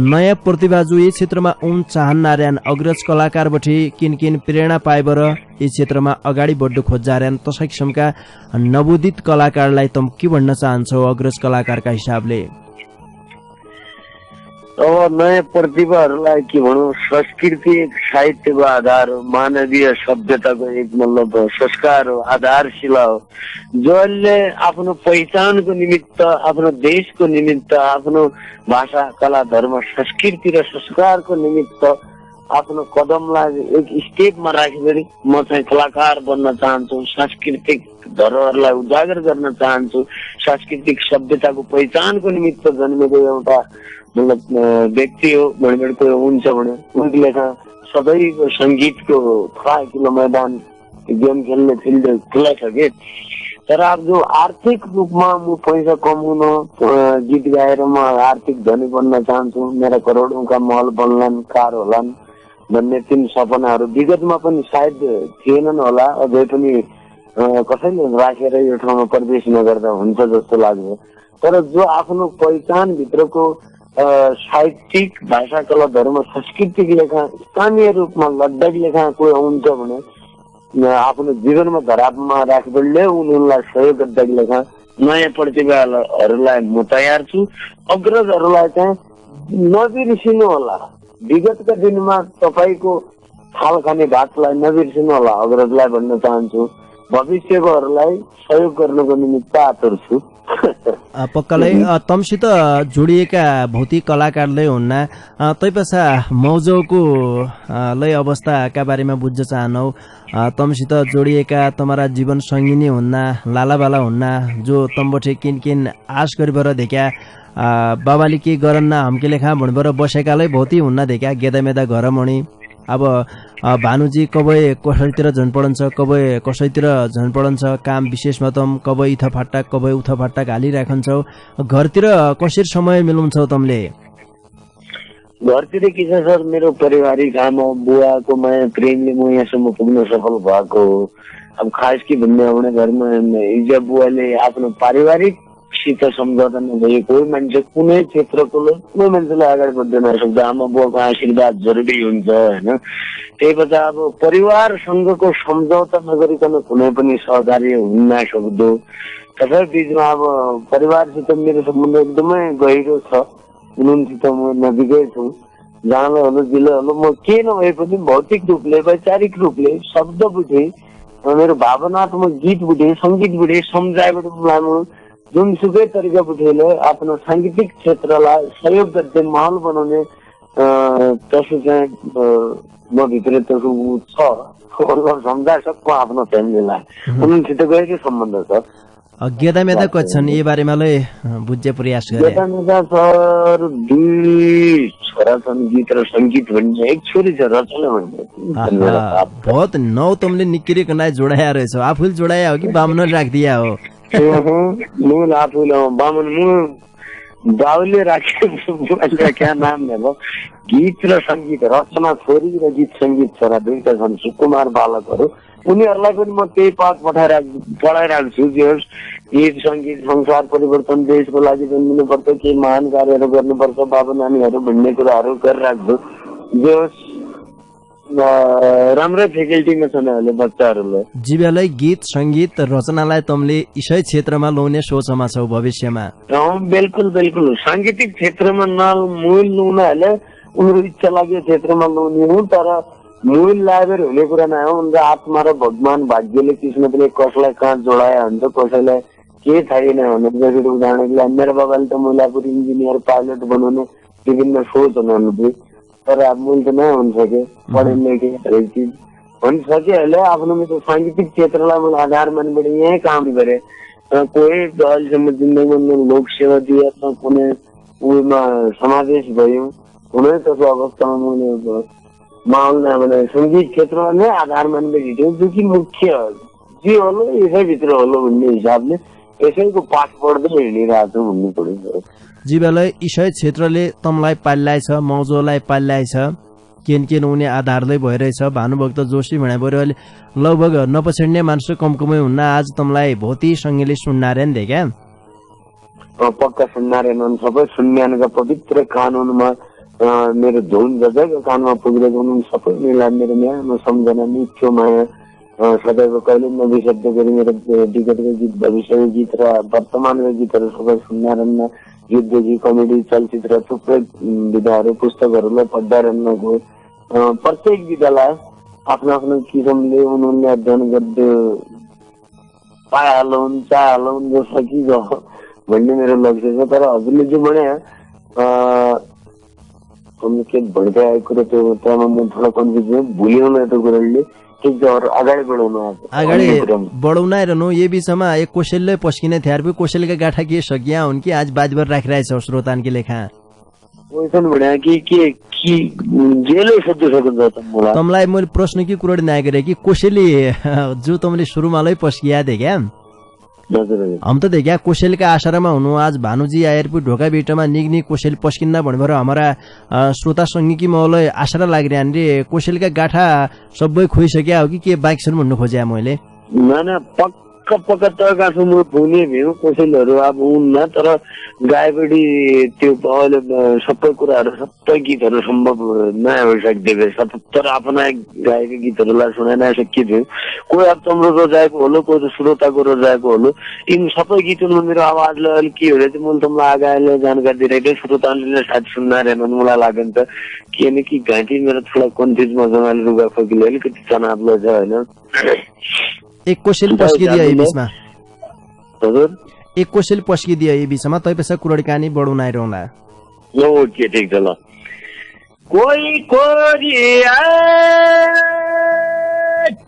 नयाँ प्रतिभाजु यी क्षेत्रमा उन चाहन्नार्यान अग्रज कलाकारबाट किन प्रेरणा पाएबर यी क्षेत्रमा अगाडि बढ्दो खोज्जार्यान तसै किसिमका नवोदित कलाकारलाई तम के भन्न चाहन्छौ अग्रज कलाकारका हिसाबले? अब नयाँ प्रतिभाहरूलाई के भनौँ, संस्कृति एक साहित्यको आधार हो, मानवीय सभ्यताको एक मतलब संस्कार हो, आधारशिला हो, जसले आफ्नो पहिचानको निमित्त, आफ्नो देशको निमित्त, आफ्नो भाषा कला धर्म संस्कृति र संस्कारको निमित्त आफ्नो कदमलाई एक स्टेपमा राखिदिएर म चाहिँ कलाकार बन्न चाहन्छु, सांस्कृतिक धरोहरलाई उजागर गर्न चाहन्छु, सांस्कृतिक सभ्यताको पहिचानको निमित्त जन्मेको एउटा मतलब व्यक्ति हो भनेको हुन्छ भने उनले लेखा सधैँको सङ्गीतको ठुलो मैदान गेम खेल्ने फिल्ड खुला छ कि। तर अब जो आर्थिक रूपमा म पैसा कमाउन गीत गाएर म आर्थिक धनी बन्न चाहन्छु, मेरा करोडौँका महल बन्लान्, कार होलान् भन्ने तीन सपनाहरू विगतमा पनि सायद थिएनन् होला, अझै पनि कसैले राखेर यो ठाउँमा प्रवेश नगर्दा हुन्छ जस्तो लाग्छ। तर जो आफ्नो पहिचान भित्रको साहित्यिक भाषा कला धर्म सांस्कृतिक लेखा स्थानीय रूपमा लड्डक लेखा कोही आउँछ भने आफ्नो जीवनमा धरापमा राख्दै उनीहरूलाई सहयोग गर्दा लेखा नयाँ प्रतिभाहरूलाई म तयार छु। अग्रजहरूलाई चाहिँ नबिर्सिनु होला, विगतका दिनमा तपाईँको थाल खाने भातलाई नबिर्सिनु होला अग्रजलाई भन्न चाहन्छु। भविष्यकोहरूलाई सहयोग गर्नको निमित्त आतुर छु। पक्कालै तमसित जोडिएका भौतिक कलाकारले हुन्न, तैपछा मौजौको लय अवस्थाका बारेमा बुझ्न चाहनौ? तमसित जोडिएका तमरा जीवन सङ्गिनी हुन्न, लालाबाला हुन्न, जो तमबठे किन आश गरिबर देख्या बाबाले के गरन्न हमके लेखा भणबर बसेकालै भौती हुन्न देख्या गेदामेदा घर मणि। अब भानुजी कबै कसैतिर झन् पडन्छ, कबै कसैतिर झन् पडन्छ, काम विशेषमा तम कबै इथफाट्टा कबै उथफाट्टा हालिराखन्छौ, घरतिर कसरी समय मिलाउँछौ तमले? घरतिर के छ सर, मेरो पारिवारिक आमा बुवाको माया प्रेमले म यहाँसम्म पुग्न सफल भएको हो। अब खास के भन्ने हो भने घरमा हिजो बुवाले आफ्नो पारिवारिक सित सम्झौता नभए कोही मान्छे कुनै क्षेत्रको कुनै मान्छेलाई अगाडि बढ्दैन सक्छ। आमा बुवाको आशीर्वाद जरुरी हुन्छ होइन। त्यही भएर अब परिवारसँगको सम्झौता नगरिकन कुनै पनि सहकार्य हुन सक्दो। त्यसै बिचमा अब परिवारसित मेरो सम्बन्ध एकदमै गहिरो छ, उनीसित म नजिकै छु। जहाँलाई हलो जिल्ला हलो म के नभए पनि भौतिक रूपले वैचारिक रूपले शब्द बुझे, मेरो भावनात्मक गीत बुझे, सङ्गीत बुझे, सम्झाइबाट लानु जुनसुकै तरिका बुझेले आफ्नो साङ्गीतिक क्षेत्रलाई सहयोग गर्दै माहौल बनाउने त्यसो चाहिँ म भित्र त्यसो छ। सम्झाइ सक्छु आफ्नो फ्यामिलीलाई, उनीसित गएकै सम्बन्ध छ। गेदा मेदा कति छन् यी बारेमा लै बुझ्ने प्रयास गरे। गेदा मेदा सर 2 छोरा छन्, गीत र संगीत भन्ने, एक छोरी छ रचना भन्ने। बहुत नौ तुमले निक्किरी कनाइ जोडाया रहेछ, आफूले जोडाया हो कि बामन राखिदिया हो? मूल आफूले बामन बाउले राख्या नाम भयो। गीत र संगीत रचना छोरी र गीत संगीत छोरा दुईटा छन्, सुकुमार बालकहरू। उनीहरूलाई पनि म त्यही पाठ पढाइरहेको छु। जे गीत संगीत संसार परिवर्तन देशको लागि बनिनुपर्छ, केही महान कार्यहरू गर्नुपर्छ, बाबु नानीहरू भन्ने कुराहरू गरिरहेको छु। जो राम्रै फ्याकल्टीमा छन् अहिले बच्चाहरूलाई। जीवलाई गीत संगीत रचनालाई तमले इसै क्षेत्रमा ल्याउने सोचमा छौ भविष्यमा? बिल्कुल बिल्कुल, साङ्गीतिक क्षेत्रमा मूल उनीहरूले उनीहरू इच्छा लाग्यो क्षेत्रमा ल्याउने हुन्, तर मूल लाइब्रेरी हुने कुरा नै हो। उनको आत्मा र भगवान भाग्यले किस्मतले कसलाई कहाँ जोडाया हुन्छ, कसैलाई के थाहै नहुने। जसरी उदाहरणको लागि मेरो बाबाले त मुलापुर इन्जिनियर पाइलट बनाउने विभिन्न सोच हुनुहुन्थ्यो, तर अब मूल त नै हुन सक्यो, पढे लेखे हरेक चिज भनिसके। अहिले आफ्नो मेरो साङ्गीतिक क्षेत्रलाई मैले आधार मानिबाट यहीँ काम गरेँ। कोही अहिलेसम्म जिन्दगीमा लोक सेवा दिए, कुनै उयोमा समावेश भयो हुनै। त्यसको अवस्थामा मैले माहौलमा भने सङ्गीत क्षेत्रमा नै आधार मानिबाट हिँड्यो, जो कि मुख्य जे होलो यसैभित्र होलो भन्ने हिसाबले यसैको पाठ पढ्दै हिँडिरहेको छु भन्नु पऱ्यो। जीवलाई इसै क्षेत्रले तमलाई पाल्लाइ छ, मौजोलाई पाल्लाइ छ, केन उनी आधारले भइरहेछ। भानुभक्त जोशी भने बरु अहिले लगभग नपछाड्ने मान्छे कमकमै हुन्न। आज तमलाई भौती सङ्गीले सुन्नारे नि क्या? पक्का सुन्नारे नन्, सबै सुन्यानका पवित्र कानुनमा मेरो धुन जजैको कानमा पुगिरहेको हुनु। सबै मिलाएर मेरो न्यानो सम्झना, मिठो माया सदैव कहिले नबिर्सदै गरी मेरो विगतको गीत, भविष्यको गीत र वर्तमानको गीतहरू सबै सुन्नारन्न। युद्ध गीत, कमेडी, चलचित्र, थुप्रै विधाहरू, पुस्तकहरूलाई पढ्दा रहनको प्रत्येक विधालाई आफ्नो आफ्नो किसिमले उनीहरूले अध्ययन गर्दै पाइहालौँ, चाहहालौँ, जो सकिन्छ भन्ने मेरो लक्ष्य छ। तर हजुरले जो भने के भन्दै आएको कुरो त्यो त्यहाँ म थोडा कन्फ्युज भुलिउन त्यो कुराले अगाडि बढाउन आइरहनु। यो बिचमा एक कोसेलले पस्किने थिएर कोसेलका गाठा के सकिया हुन् कि आज बाजभर राखिरहेछ श्रोतानकी लेखा तमलाई मैले प्रश्न के कुरो नआए गरे कि कोसेली जो तमले सुरुमा लै पस्किया दे क्या हम तो देखा कोसेल का आश्रम हुनु। आज भानुजी आएर भी ढोका बेटामा निग्नी कोसेल पस्किन्न भनेर हमारा श्रोता संगीकी मौलाई आशा लागिरहन् रे। कोसेल का गाठा सबै खोइसक्या हो कि के बाइक छन् भन्नु खोज्या मैले? न पक्का त गाठो म भुने भ्यू कोसेलहरू अब हुन्न, तर गाएपछि त्यो अहिले सबै कुराहरू सबै गीतहरू सम्भव नयाँ भइसक्दै तर आफ्ना गाएको गीतहरूलाई सुनाइ नसकियो। कोही अब तम्रो रोजाएको होलो, कोही त श्रोताको रोजाएको होलो। यिन सबै गीतमा मेरो आवाजले अलिक के हो चाहिँ मैले तमलाई आगाले जानकारी दिइरहेको श्रोताले साथ सुन्न रहेनन् मलाई लाग्छ। किनकि घाँटी मेरो थोडा कन्फ्युजमा जमाले रुगा खोकीले अलिकति तनाव छ होइन। एक कोसेल पस्किदियो यो बीचमा हजुर, एक कोसेल पस्किदियो यो बीचमा तैपछा कुरोडी कहानी बढाउन आइरहला। ओके ठीक छ ल। कोही कोरिया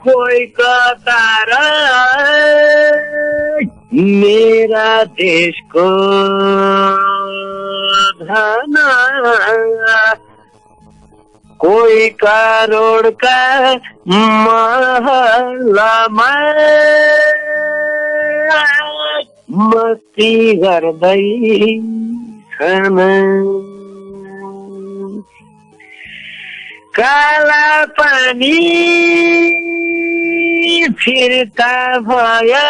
कोही कतार मेरा देशको धन, कोही करोड का महलमा मस्ती गर्दै छन्, काला पानी फिर्ता भए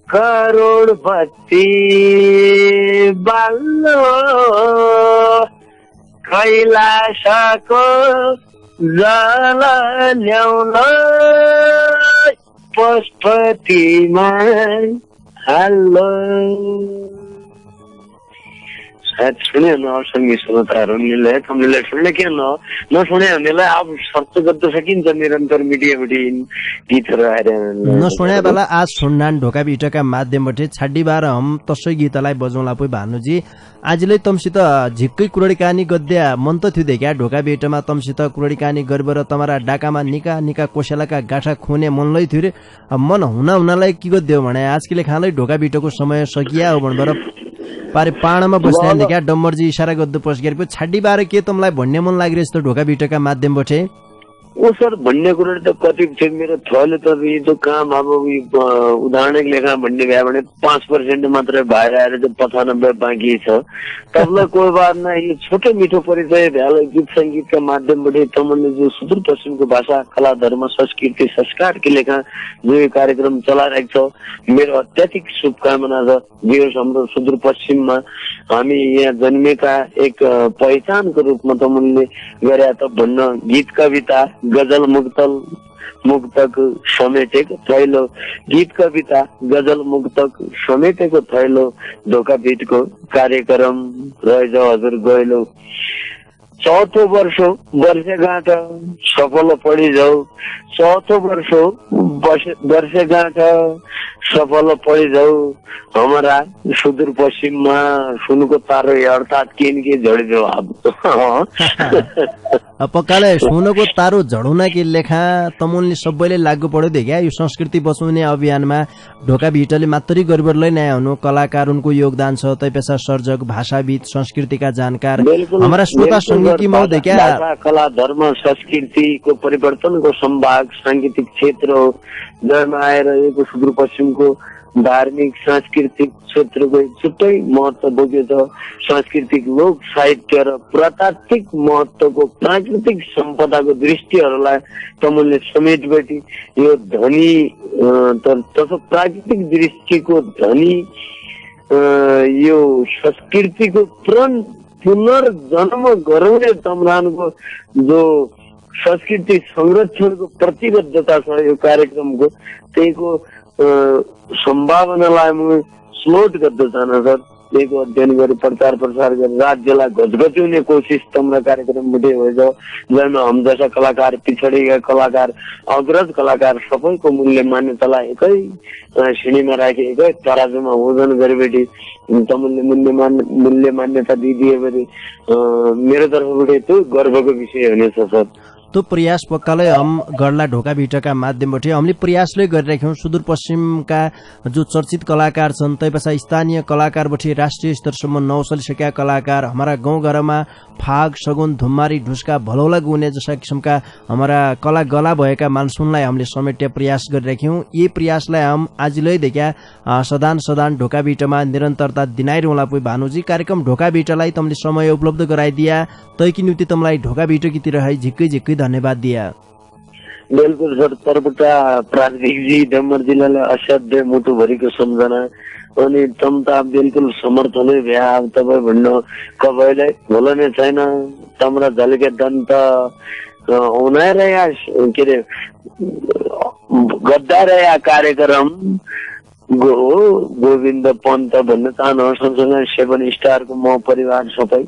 करोडपति बाल्लो, कैलाशको जल ल्याउन पशुपतिमा हाल्लो, सुने न सङ्गीत श्रोताहरूले तपाईँले सुन्ने के नसुने भनेलाई अब सर्च गर्न सकिन्छ निरन्तर मिडियाबाट गीतहरू आएर नसुने बेला आज सुन्नान ढोका भिटका माध्यमबाट छाड्डी बार हम तसै गीतलाई बजाउँला पो भानुजी आजले तमसित झिक्कै कुरडी गद्या मन त थियो देखा ढोका भेटमा तमसित कुरडी कहानी गरेर तमारा डाकामा निका निका कोसेलाका गाठा खुने मनलै थियो रे मन हुनालाई के गद्यो भने आजकले खालै ढोका भिटको समय सकिया हो भनेर पारे पाणामा बस्ने देखा डम्बरजी इशारा गर्दै पस्केर छाड्डी बार के तमलाई भन्ने मन लागिरहेछ त ढोका भिटका माध्यमबाट ओ सर भन्ने कुरा त कति थियो मेरो थले त यो काम अब उदाहरणको लेखा भन्ने भए भने 5% मात्रै भएर आएर चाहिँ 95 बाँकी छ तपाईँलाई कोही बार न यो छोटो मिठो परिचय भ्यालो गीत सङ्गीतका माध्यमबाट तपाईँले जो सुदूरपश्चिमको भाषा कला धर्म संस्कृति संस्कारको लेखा जो यो कार्यक्रम चलाइरहेको छ मेरो अत्याधिक शुभकामना छ जो हाम्रो सुदूरपश्चिममा हामी यहाँ जन्मेका एक पहिचानको रूपमा तपाईँले गरे त भन्न गीत कविता गजल मुक्तक समेटेको थैलो गीत कविता गजल मुक्तक समेटेको थैलो ढोका भिटको कार्यक्रम रहेछ हजुर गइलो चौथो वर्ष वर्षगाँठ सफल पढी जाऊ चौथो वर्ष वर्षगाँठ सफल पढी जाऊ हमारा सुदूर पश्चिममा सुनको तारो अर्थात के झडी जाऊ पक्काले सुनको तारो झडुना के लेखा तमुनले सबैले लागू पर्यो देखा यो संस्कृति बचाउने अभियानमा ढोका भिटले मात्रै गरिबरलाई नै हुनु कलाकार उनको योगदान छ तै पेशा सर्जक भाषाविद संस्कृतिका जानकार हमारा श्रोता संगीत मौ देखा कला धर्म संस्कृतिको परिवर्तनको संभाग सांगीतिक क्षेत्र हो जसमा आएर यो सुदूरपश्चिमको धार्मिक सांस्कृतिक क्षेत्रको छुट्टै महत्व बोकेको छ सांस्कृतिक लोक साहित्य र पुरातात्विक महत्वको प्राकृतिक सम्पदाको दृष्टिहरूलाई तमुनले समेटबेटी यो धनी तसो प्राकृतिक दृष्टिको धनी यो संस्कृतिको पुनर्जन्म गराउने तमरानको जो संस्कृति संरक्षणको प्रतिबद्धता छ यो कार्यक्रमको त्यहीको सम्भावनालाई म स्लोट गर्दै जान सर त्यहीको अध्ययन गरी प्रचार प्रसार गरी राज्यलाई घचघच्याउने कोसिस तम्रा कार्यक्रमबाट हो जसमा हम जस्ता कलाकार पिछडिएका कलाकार अग्रज कलाकार सबैको मूल्य मान्यतालाई एकै श्रेणीमा राखी एकै तराजुमा ओजन गरेपछि तमुनले मूल्य मान्यता दिदिए भने मेरो तर्फबाट त्यो गर्वको विषय हुनेछ सर तो प्रयास पक्काले हम गर्ला ढोका भिटका माध्यमबाट हामीले प्रयासले गरिरहेछौँ सुदूरपश्चिमका जो चर्चित कलाकार छन् त्यसपछि स्थानीय कलाकारबाट राष्ट्रिय स्तरसम्म नौसलिसकेका कलाकार हमारा गाउँघरमा फाग सगुन धुम्मारी ढुस्का भलौला गुने जस्ता किसिमका हमारा कला गला भएका मानसुनलाई हामीले समेट्ने प्रयास गरिरहेछौँ यी प्रयासलाई हम आजलै देखा सदान ढोका भिटमा निरन्तरता दिनाइरहला पो भानुजी कार्यक्रम ढोका भिटलाई तमले समय उपलब्ध गराइदिया तैकी निम्ति तमलाई ढोका भिटकीतिर है झिक्कै धन्यवाद दिया बिल्कुल सर तर्फटा प्राविधिकजी डम्बर जिल्लाले असाध्य मुटुभरिको सम्झना अनि तम त बिल्कुल समर्थनै भ्या तपाईँ भन्नु कबैलाई भोल नै छैन तम्रा झल्के दन्त हुनाएर के अरे गद्दार कार्यक्रम गोविन्द पन्त भन्न चाहनु सँगसँगै 7 स्टारको म परिवार सबै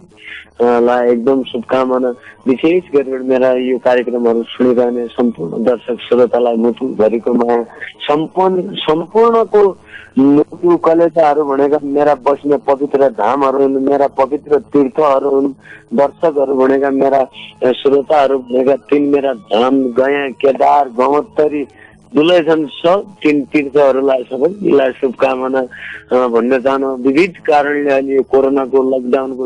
लाई एकदम शुभकामना विशेष गरेर मेरा यो कार्यक्रमहरू सुनिरहने सम्पूर्ण दर्शक श्रोतालाई मुटुभरिको माया सम्पूर्णको मुटु कलेजाहरू भनेका मेरा बस्ने पवित्र धामहरू हुन् मेरा पवित्र तीर्थहरू हुन् दर्शकहरू भनेका मेरा श्रोताहरू भनेका 3 मेरा धाम गया केदार गौतरी दुलै छन् सब 3 तीर्थहरूलाई सबैलाई शुभकामना भन्न चाहनु विविध कारणले अहिले यो कोरोनाको लकडाउनको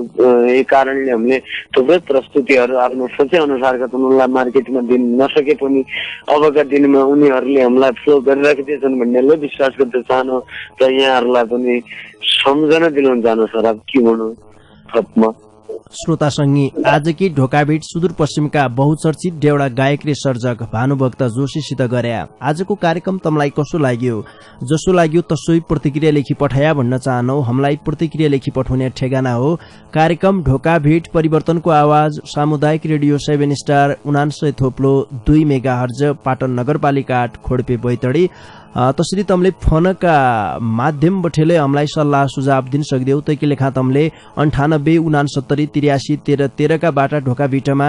यही कारणले हामीले थुप्रै प्रस्तुतिहरू आफ्नो सोचे अनुसारका उनीहरूलाई मार्केटमा दिन नसके पनि अबका दिनमा उनीहरूले हामीलाई फ्लो गरिराख्दैछन् भन्नेले विश्वास गर्न चाहनु र यहाँहरूलाई पनि सम्झना दिलाउन चाहनु सर अब के भन्नु थपमा श्रोता संगी आजकी ढोकाभिट सुदूरपश्चिमका बहुचर्चित डेउडा गायक र सर्जक भानुभक्त जोशीसित गर्या आजको कार्यक्रम तमलाई कसो लाग्यो जसो लाग्यो तसोै प्रतिक्रिया लेखी पठाया भन्न चाहनौ हामीलाई प्रतिक्रिया लेखी पठाउने ठेगाना हो कार्यक्रम ढोकाभिट परिवर्तनको आवाज सामुदायिक रेडियो 7 स्टार 99.2 मेगाहर्ज पाटन नगरपालिका 8 खोडपे बैतडी तसरी तमले फोनका माध्यमबाटले हामीलाई सल्लाह सुझाव दिन सक्दियौ तैकी लेखा तमले 98 69 83 13 13 का बाटा ढोका भिटमा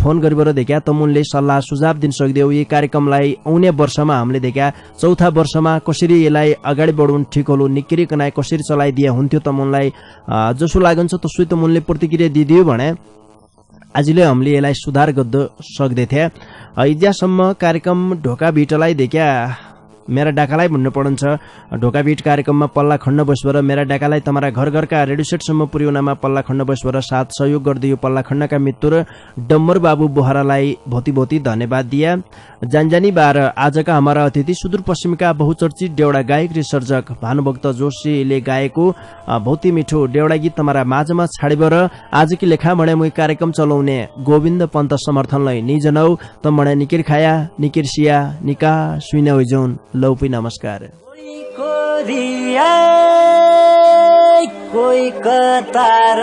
फोन गरिबर देख्या तमुनले सल्लाह सुझाव दिन सक्दियौ। यो कार्यक्रमलाई आउने वर्षमा हामीले देख्या चौथा वर्षमा कसरी यसलाई अगाडि बढाउन ठिक होलो निक्किरी कनाइ कसरी चलाइदिए हुन्थ्यो तमुनलाई जसो लागन्छ तसो तमुनले प्रतिक्रिया दिदियो भने आजले हामीले यसलाई सुधार गर्न सक्दैथे। इज्यासम्म कार्यक्रम ढोका भिटलाई देख्या मेरा डाकालाई भन्नु पर्छ। ढोका भिट कार्यक्रममा पल्ला खण्ड बसबर मेरा डाकालाई तमारा घर घरका रेडियो सेटसम्म पुर्याउनमा पल्ला खण्ड बसबर साथ सहयोग गरिदियो। पल्ला खण्डका मित्र डम्बर बाबु बोहरालाई भौती भौती धन्यवाद दिया। जानजानी बार आजका हमारा अतिथि सुदूरपश्चिमका बहुचर्चित डेउडा गायक र सर्जक भानुभक्त जोशीले गाएको भौती मिठो डेउडा गीत तमारा माझमा छाडेबर आजकी लेखा मणे मुई कार्यक्रम चलाउने गोविन्द पन्त समर्थनलाई निजनौ त मणे निकिर खाया निकिर सिया निका सुइन होइजौन लौपी नमस्कार। कोई कतार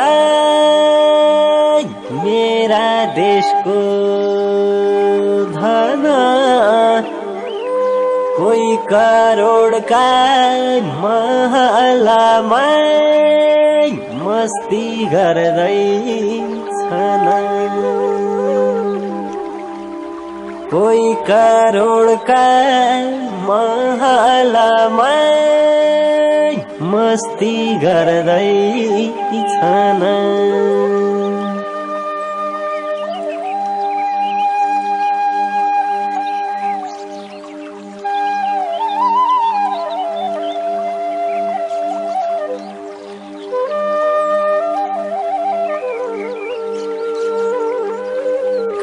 मेरा देशको धन कोई करोडका महलमा मस्ती गर्दैछन् कोई करोडका महलमा मस्ती गर्दैछन्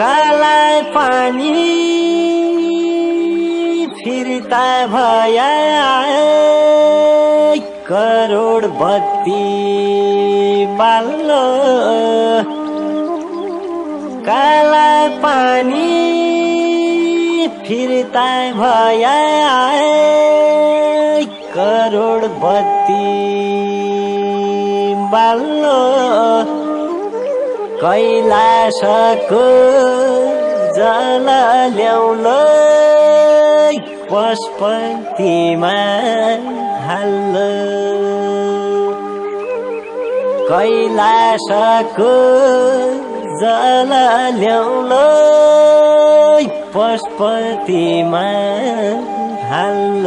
काला पानी फिर्ता भया करोड बत्ती बाल्लो काला पानी फिर्ता भया करोड बत्ती बाल्लो कैलाशको जल ल्याउन पशुपतिमा हाल्न कैलाशको जल ल्याउन पशुपतिमा हाल्न